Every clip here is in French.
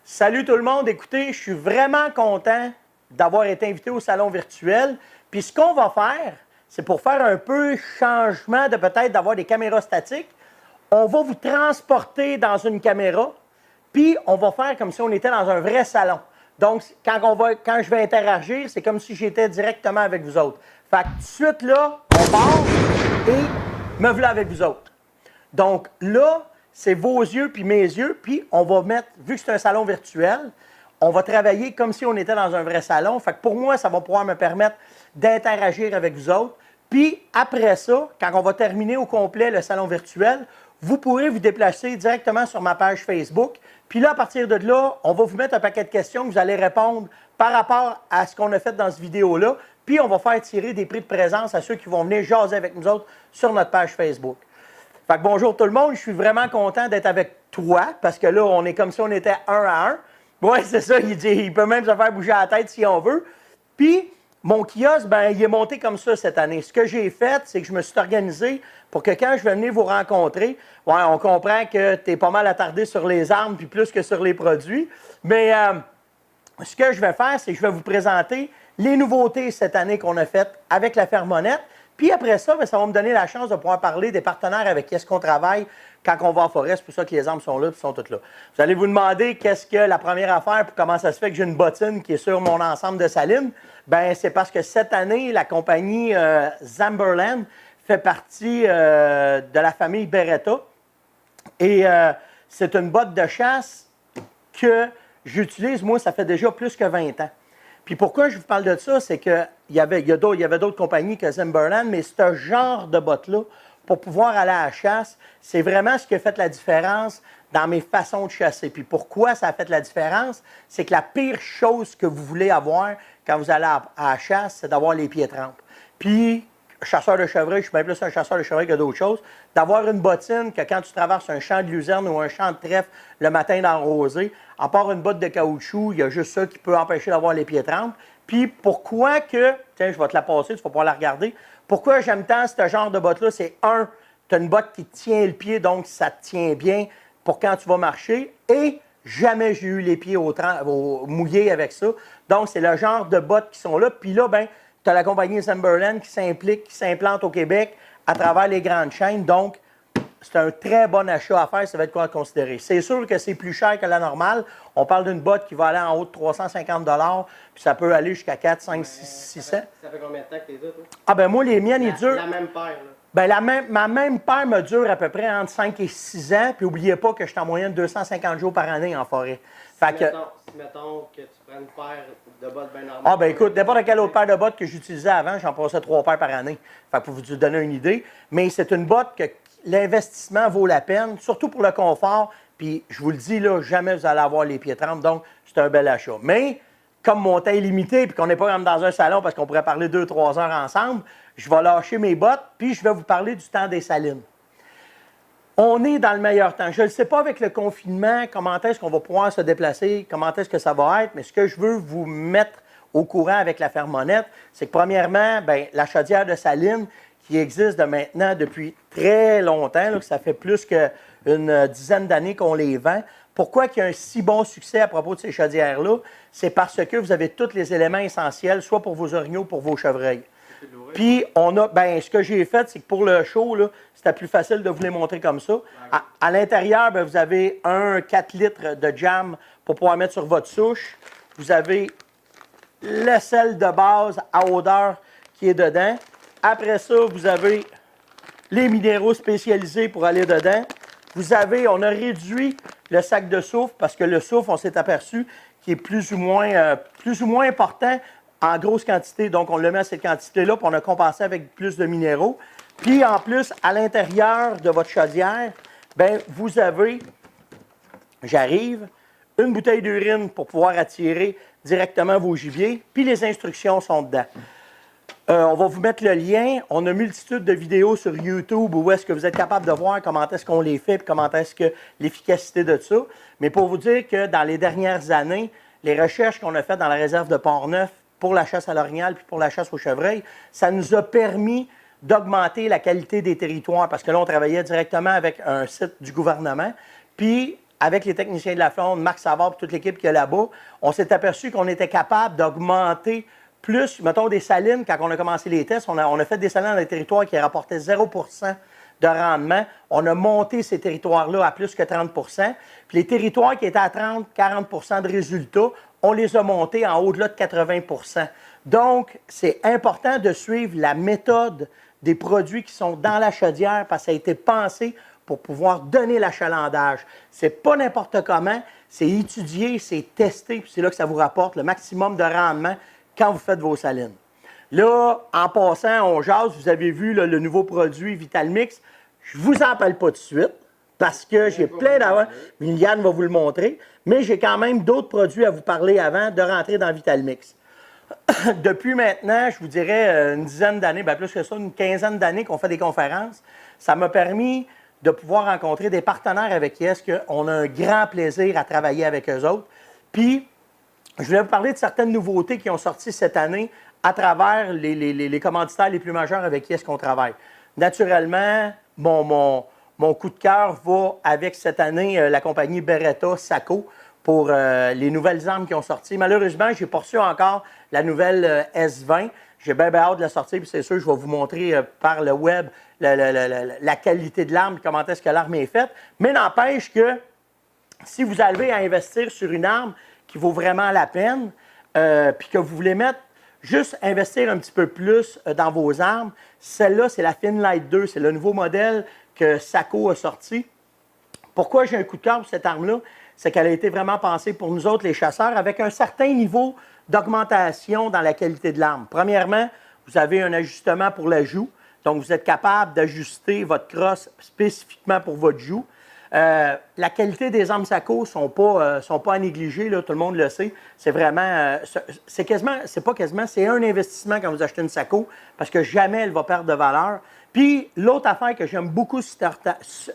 Salut tout le monde, écoutez, je suis vraiment content d'avoir été invité au salon virtuel. Puis ce qu'on va faire, c'est pour faire un peu changement de peut-être d'avoir des caméras statiques, on va vous transporter dans une caméra, puis on va faire comme si on était dans un vrai salon. Donc, quand je vais interagir, c'est comme si j'étais directement avec vous autres. Fait que tout de suite là, on part et me voilà avec vous autres. Donc là, c'est vos yeux puis mes yeux, puis on va mettre, vu que c'est un salon virtuel, on va travailler comme si on était dans un vrai salon. Fait que pour moi, ça va pouvoir me permettre d'interagir avec vous autres. Puis après ça, quand on va terminer au complet le salon virtuel, vous pourrez vous déplacer directement sur ma page Facebook. Puis là, à partir de là, on va vous mettre un paquet de questions que vous allez répondre par rapport à ce qu'on a fait dans cette vidéo-là. Puis on va faire tirer des prix de présence à ceux qui vont venir jaser avec nous autres sur notre page Facebook. Fait que bonjour tout le monde, je suis vraiment content d'être avec toi, parce que là, on est comme si on était un à un. Oui, c'est ça, il peut même se faire bouger la tête si on veut. Puis, mon kiosque, ben, il est monté comme ça cette année. Ce que j'ai fait, c'est que je me suis organisé pour que quand je vais venir vous rencontrer, ouais, on comprend que tu es pas mal attardé sur les armes, puis plus que sur les produits. Mais ce que je vais faire, c'est que je vais vous présenter les nouveautés cette année qu'on a faites avec la Fermonette. Puis après ça, bien, ça va me donner la chance de pouvoir parler des partenaires avec qui est-ce qu'on travaille quand on va en forêt. C'est pour ça que les armes sont là et sont toutes là. Vous allez vous demander qu'est-ce que la première affaire, puis comment ça se fait que j'ai une bottine qui est sur mon ensemble de salines. Bien, c'est parce que cette année, la compagnie Zamberlan fait partie de la famille Beretta. Et c'est une botte de chasse que j'utilise, moi, ça fait déjà plus que 20 ans. Puis pourquoi je vous parle de ça, c'est qu'il y avait d'autres compagnies que Zamberlan, mais ce genre de botte-là, pour pouvoir aller à la chasse, c'est vraiment ce qui a fait la différence dans mes façons de chasser. Puis pourquoi ça a fait la différence? C'est que la pire chose que vous voulez avoir quand vous allez à la chasse, c'est d'avoir les pieds trempes. Puis, chasseur de chevreuil, je suis bien plus un chasseur de chevreuil que d'autres choses, d'avoir une bottine que quand tu traverses un champ de luzerne ou un champ de trèfle le matin dans le rosé, à part une botte de caoutchouc, il y a juste ça qui peut empêcher d'avoir les pieds trempes. Puis pourquoi que, tiens, je vais te la passer, tu vas pouvoir la regarder, pourquoi j'aime tant ce genre de botte-là, c'est un, tu as une botte qui tient le pied, donc ça te tient bien pour quand tu vas marcher, et jamais j'ai eu les pieds mouillés avec ça. Donc c'est le genre de bottes qui sont là, puis là, ben tu as la compagnie Zamberlan qui s'implique, qui s'implante au Québec à travers les grandes chaînes. Donc, c'est un très bon achat à faire, ça va être quoi à considérer. C'est sûr que c'est plus cher que la normale. On parle d'une botte qui va aller en haut de 350 $, puis ça peut aller jusqu'à 4, 5, 6, 600. Ça fait combien de temps que tu es là, toi? Ah ben moi, les miennes, ils durent... La même paire, là. Ben ma même paire me dure à peu près entre 5 et 6 ans, puis n'oubliez pas que je suis en moyenne 250 jours par année en forêt. Fait que... mettons que tu prends une paire de bottes bien normales. Ah ben écoute, n'importe quelle autre paire de bottes que j'utilisais avant, j'en passais 3 paires par année. Fait que pour vous donner une idée. Mais c'est une botte que l'investissement vaut la peine, surtout pour le confort. Puis je vous le dis, là, jamais vous allez avoir les pieds trempes, donc c'est un bel achat. Mais comme mon temps est limité, puis qu'on n'est pas comme dans un salon parce qu'on pourrait parler 2-3 heures ensemble, je vais lâcher mes bottes, puis je vais vous parler du temps des salines. On est dans le meilleur temps. Je ne sais pas avec le confinement comment est-ce qu'on va pouvoir se déplacer, comment est-ce que ça va être, mais ce que je veux vous mettre au courant avec la Fermonette, c'est que premièrement, bien, la chaudière de saline qui existe maintenant depuis très longtemps, là, que ça fait plus qu'une dizaine d'années qu'on les vend. Pourquoi il y a un si bon succès à propos de ces chaudières-là? C'est parce que vous avez tous les éléments essentiels, soit pour vos orignaux, pour vos chevreuils. Puis, on a, ben, ce que j'ai fait, c'est que pour le show, c'était plus facile de vous les montrer comme ça. À l'intérieur, ben, vous avez un 4 litres de jam pour pouvoir mettre sur votre souche. Vous avez le sel de base à odeur qui est dedans. Après ça, vous avez les minéraux spécialisés pour aller dedans. Vous avez, on a réduit le sac de soufre parce que le soufre, on s'est aperçu qu'il est plus ou moins important en grosse quantité. Donc, on le met à cette quantité-là, puis on a compensé avec plus de minéraux. Puis, en plus, à l'intérieur de votre chaudière, bien, vous avez, j'arrive, une bouteille d'urine pour pouvoir attirer directement vos gibiers, puis les instructions sont dedans. On va vous mettre le lien. On a une multitude de vidéos sur YouTube où est-ce que vous êtes capable de voir comment est-ce qu'on les fait, puis comment est-ce que l'efficacité de ça. Mais pour vous dire que dans les dernières années, les recherches qu'on a faites dans la réserve de Port-Neuf pour la chasse à l'orignal puis pour la chasse au chevreuil, ça nous a permis d'augmenter la qualité des territoires parce que là, on travaillait directement avec un site du gouvernement. Puis, avec les techniciens de la Fronde, Marc Savard et toute l'équipe qui est là-bas, on s'est aperçu qu'on était capable d'augmenter plus, mettons, des salines. Quand on a commencé les tests, on a fait des salines dans des territoires qui rapportaient 0 de rendement. On a monté ces territoires-là à plus que 30 Puis les territoires qui étaient à 30-40 de résultats, on les a montés en au-delà de 80 Donc, c'est important de suivre la méthode des produits qui sont dans la chaudière parce que ça a été pensé pour pouvoir donner l'achalandage. Ce n'est pas n'importe comment, c'est étudié, c'est testé, puis c'est là que ça vous rapporte le maximum de rendement quand vous faites vos salines. Là, en passant, on jase, vous avez vu là, le nouveau produit Vitalmix. Je ne vous en parle pas tout de suite parce que j'ai plein d'avant. Liliane va vous le montrer, mais j'ai quand même d'autres produits à vous parler avant de rentrer dans Vitalmix. Depuis maintenant, je vous dirais une dizaine d'années, bien plus que ça, une quinzaine d'années qu'on fait des conférences, ça m'a permis de pouvoir rencontrer des partenaires avec qui est-ce qu'on a un grand plaisir à travailler avec eux autres. Puis, je voulais vous parler de certaines nouveautés qui ont sorti cette année à travers les commanditaires les plus majeurs avec qui est-ce qu'on travaille. Naturellement, mon coup de cœur va avec cette année la compagnie Beretta Sako pour les nouvelles armes qui ont sorti. Malheureusement, je n'ai pas reçu encore la nouvelle S20. J'ai bien hâte de la sortir, puis c'est sûr, je vais vous montrer par le web la qualité de l'arme, comment est-ce que l'arme est faite. Mais n'empêche que si vous arrivez à investir sur une arme qui vaut vraiment la peine, puis que vous voulez mettre, juste investir un petit peu plus dans vos armes, celle-là, c'est la Finlight 2. C'est le nouveau modèle que Sako a sorti. Pourquoi j'ai un coup de cœur pour cette arme-là? C'est qu'elle a été vraiment pensée pour nous autres, les chasseurs, avec un certain niveau d'augmentation dans la qualité de l'arme. Premièrement, vous avez un ajustement pour la joue. Donc, vous êtes capable d'ajuster votre crosse spécifiquement pour votre joue. La qualité des armes Sako ne sont pas à négliger, là, tout le monde le sait. C'est vraiment, c'est un investissement quand vous achetez une Sako parce que jamais elle va perdre de valeur. Puis, l'autre affaire que j'aime beaucoup,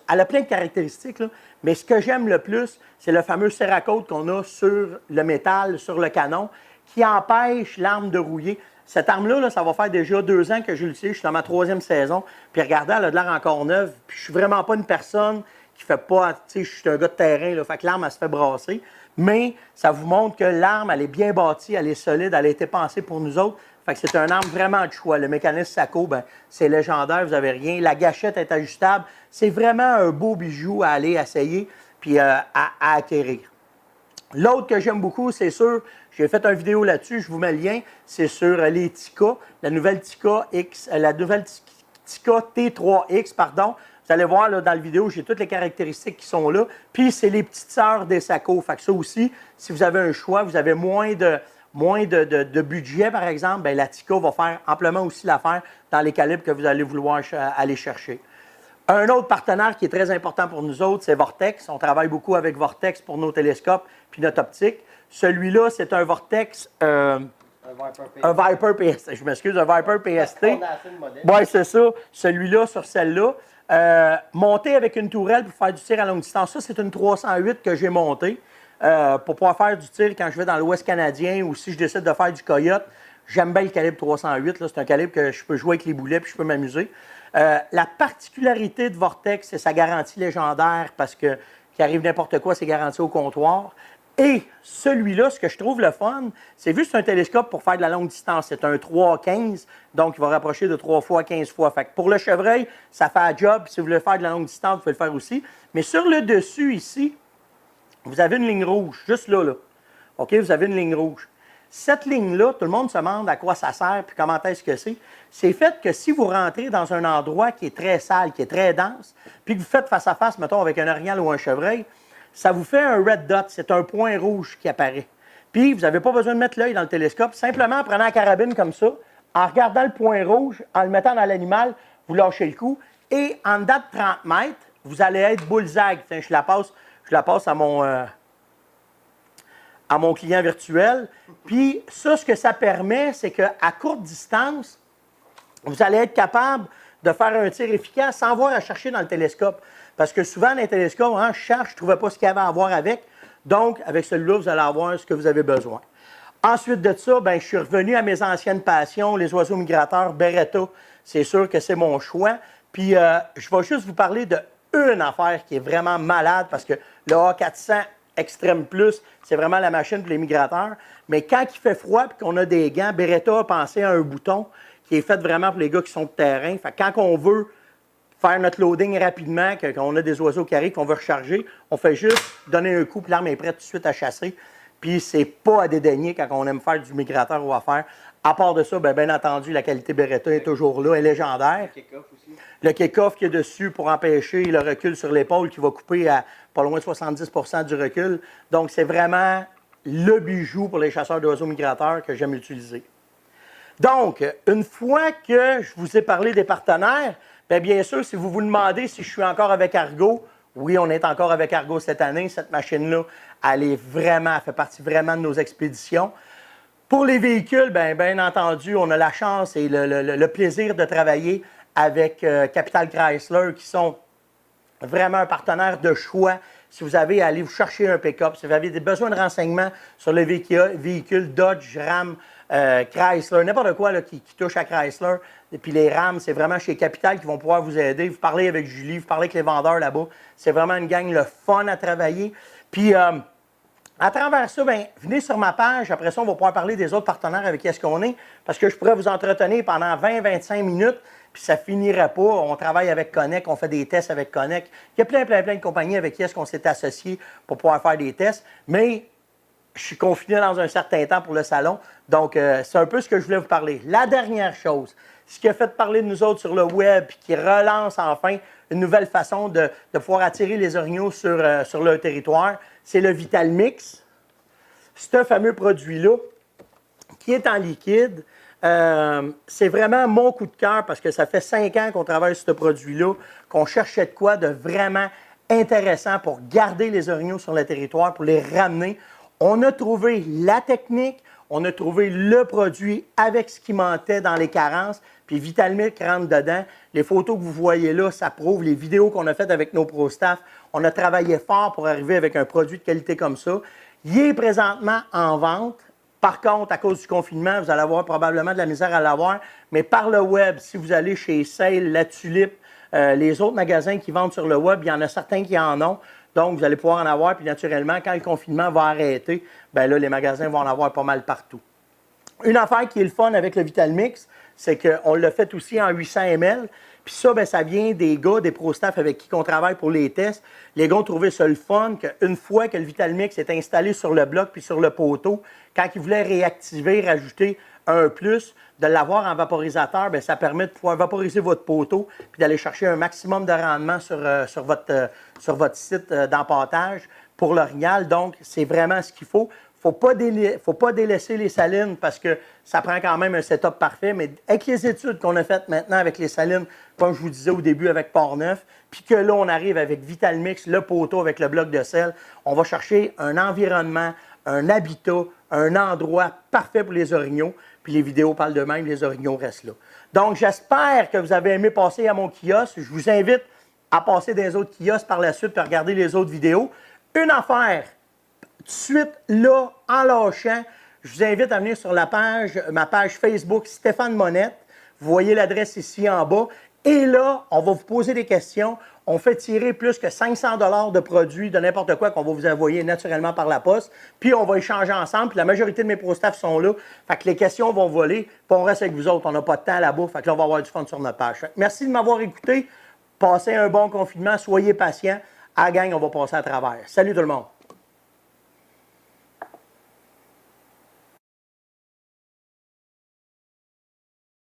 elle a plein de caractéristiques, là, mais ce que j'aime le plus, c'est le fameux Cerakote qu'on a sur le métal, sur le canon, qui empêche l'arme de rouiller. Cette arme-là, là, ça va faire déjà 2 ans que je l'utilise. Je suis dans ma 3e saison. Puis regardez, elle a de l'air encore neuve. Puis je suis vraiment pas une personne qui fait pas... Tu sais, je suis un gars de terrain, là. Fait que l'arme, elle se fait brasser. Mais ça vous montre que l'arme, elle est bien bâtie, elle est solide, elle a été pensée pour nous autres. Fait que c'est un arme vraiment de choix. Le mécanisme Sako, ben, c'est légendaire, vous n'avez rien. La gâchette est ajustable. C'est vraiment un beau bijou à aller essayer puis à acquérir. L'autre que j'aime beaucoup, c'est sûr, j'ai fait une vidéo là-dessus, je vous mets le lien, c'est sur les Tikka, la nouvelle Tikka T3X, pardon. Vous allez voir là, dans la vidéo, j'ai toutes les caractéristiques qui sont là. Puis, c'est les petites sœurs des Sako. Fait que ça aussi, si vous avez un choix, vous avez moins de budget, par exemple, bien, la Tikka va faire amplement aussi l'affaire dans les calibres que vous allez vouloir aller chercher. Un autre partenaire qui est très important pour nous autres, c'est Vortex. On travaille beaucoup avec Vortex pour nos télescopes puis notre optique. Celui-là, c'est un Vortex, un Viper PST. Je m'excuse, un Viper PST. Oui, c'est ça. Celui-là sur celle-là. Monté avec une tourelle pour faire du tir à longue distance. Ça, c'est une 308 que j'ai montée pour pouvoir faire du tir quand je vais dans l'Ouest canadien ou si je décide de faire du coyote. J'aime bien le calibre 308. C'est un calibre que je peux jouer avec les boulets puis je peux m'amuser. La particularité de Vortex, c'est sa garantie légendaire parce que qu'il arrive n'importe quoi, c'est garanti au comptoir. Et celui-là, ce que je trouve le fun, c'est vu que c'est un télescope pour faire de la longue distance. C'est un 3-15, donc il va rapprocher de 3 fois 15 fois. Fait que pour le chevreuil, ça fait un job. Si vous voulez faire de la longue distance, vous pouvez le faire aussi. Mais sur le dessus, ici, vous avez une ligne rouge, juste là. OK, vous avez une ligne rouge. Cette ligne-là, tout le monde se demande à quoi ça sert et comment est-ce que c'est. C'est fait que si vous rentrez dans un endroit qui est très sale, qui est très dense, puis que vous faites face à face, mettons, avec un orignal ou un chevreuil, ça vous fait un red dot, c'est un point rouge qui apparaît. Puis, vous n'avez pas besoin de mettre l'œil dans le télescope, simplement en prenant la carabine comme ça, en regardant le point rouge, en le mettant dans l'animal, vous lâchez le coup, et en dedans de 30 mètres, vous allez être bullseye. Tiens, je la passe à mon client virtuel. Puis ça, ce que ça permet, c'est qu'à courte distance, vous allez être capable de faire un tir efficace sans avoir à chercher dans le télescope. Parce que souvent, dans les télescopes, je cherche, je ne trouvais pas ce qu'il y avait à voir avec. Donc, avec celui-là, vous allez avoir ce que vous avez besoin. Ensuite de ça, bien, je suis revenu à mes anciennes passions, les oiseaux migrateurs, Beretta. C'est sûr que c'est mon choix. Puis, je vais juste vous parler d'une affaire qui est vraiment malade parce que Le A400 Extreme Plus, c'est vraiment la machine pour les migrateurs. Mais quand il fait froid et qu'on a des gants, Beretta a pensé à un bouton qui est fait vraiment pour les gars qui sont de terrain. Fait que quand on veut faire notre loading rapidement, qu'on a des oiseaux carrés qu'on veut recharger, on fait juste donner un coup, puis l'arme est prête tout de suite à chasser. Puis c'est pas à dédaigner quand on aime faire du migrateur ou à faire. À part de ça, bien entendu, la qualité Beretta est toujours là, elle est légendaire. Le kick-off aussi. Le kick-off qui est dessus pour empêcher le recul sur l'épaule qui va couper à pas loin de 70 du recul. Donc, c'est vraiment le bijou pour les chasseurs d'oiseaux migrateurs que j'aime utiliser. Donc, une fois que je vous ai parlé des partenaires, bien sûr, si vous vous demandez si je suis encore avec Argo, oui, on est encore avec Argo cette année. Cette machine-là, elle fait partie vraiment de nos expéditions. Pour les véhicules, bien entendu, on a la chance et le plaisir de travailler avec Capital Chrysler, qui sont vraiment un partenaire de choix. Si vous avez à aller vous chercher un pick-up, si vous avez des besoins de renseignements sur les véhicules Dodge, Ram, Chrysler, n'importe quoi là, qui touche à Chrysler, et puis les Ram, c'est vraiment chez Capital qui vont pouvoir vous aider. Vous parlez avec Julie, vous parlez avec les vendeurs là-bas. C'est vraiment une gang le fun à travailler. Puis, à travers ça, venez sur ma page. Après ça, on va pouvoir parler des autres partenaires avec qui est-ce qu'on est. Parce que je pourrais vous entretenir pendant 20-25 minutes, puis ça ne finirait pas. On travaille avec Connect, on fait des tests avec Connect. Il y a plein de compagnies avec qui est-ce qu'on s'est associé pour pouvoir faire des tests. Mais je suis confiné dans un certain temps pour le salon. Donc, c'est un peu ce que je voulais vous parler. La dernière chose, ce qui a fait parler de nous autres sur le web, puis qui relance enfin une nouvelle façon de pouvoir attirer les orignaux sur leur territoire, c'est le Vital Mix. Ce fameux produit-là, qui est en liquide, c'est vraiment mon coup de cœur parce que ça fait 5 ans qu'on travaille sur ce produit-là, qu'on cherchait de quoi de vraiment intéressant pour garder les orignaux sur le territoire, pour les ramener. On a trouvé la technique, on a trouvé le produit avec ce qui manquait dans les carences, puis Vitalmix rentre dedans. Les photos que vous voyez là, ça prouve les vidéos qu'on a faites avec nos pro-staff. On a travaillé fort pour arriver avec un produit de qualité comme ça. Il est présentement en vente. Par contre, à cause du confinement, vous allez avoir probablement de la misère à l'avoir. Mais par le web, si vous allez chez Sale, La Tulipe, les autres magasins qui vendent sur le web, il y en a certains qui en ont. Donc, vous allez pouvoir en avoir. Puis naturellement, quand le confinement va arrêter, bien là, les magasins vont en avoir pas mal partout. Une affaire qui est le fun avec le Vital Mix, c'est qu'on l'a fait aussi en 800 ml. Puis ça, bien, ça vient des gars, des pro-staff avec qui on travaille pour les tests. Les gars ont trouvé ça le fun qu'une fois que le Vital Mix est installé sur le bloc puis sur le poteau, quand ils voulaient réactiver, rajouter un plus, de l'avoir en vaporisateur, bien, ça permet de pouvoir vaporiser votre poteau puis d'aller chercher un maximum de rendement sur votre site d'empâtage pour l'orignal. Donc, c'est vraiment ce qu'il faut. Il ne faut pas délaisser les salines parce que ça prend quand même un setup parfait. Mais avec les études qu'on a faites maintenant avec les salines, comme je vous disais au début avec Port-Neuf, puis que là, on arrive avec Vital Mix, le poteau avec le bloc de sel, on va chercher un environnement, un habitat, un endroit parfait pour les orignaux. Puis les vidéos parlent d'eux-mêmes, les orignaux restent là. Donc, j'espère que vous avez aimé passer à mon kiosque. Je vous invite à passer dans les autres kiosques par la suite et regarder les autres vidéos. Une affaire, tout de suite, là, en lâchant, je vous invite à venir sur ma page Facebook Stéphane Monette. Vous voyez l'adresse ici en bas. Et là, on va vous poser des questions. On fait tirer plus que 500 $ de produits, de n'importe quoi qu'on va vous envoyer naturellement par la poste. Puis on va échanger ensemble. Puis la majorité de mes pro-staff sont là. Fait que les questions vont voler. Puis on reste avec vous autres. On n'a pas de temps là-bas. Fait que là, on va avoir du fun sur notre page. Fait que merci de m'avoir écouté. Passez un bon confinement. Soyez patients. À la gang, on va passer à travers. Salut tout le monde.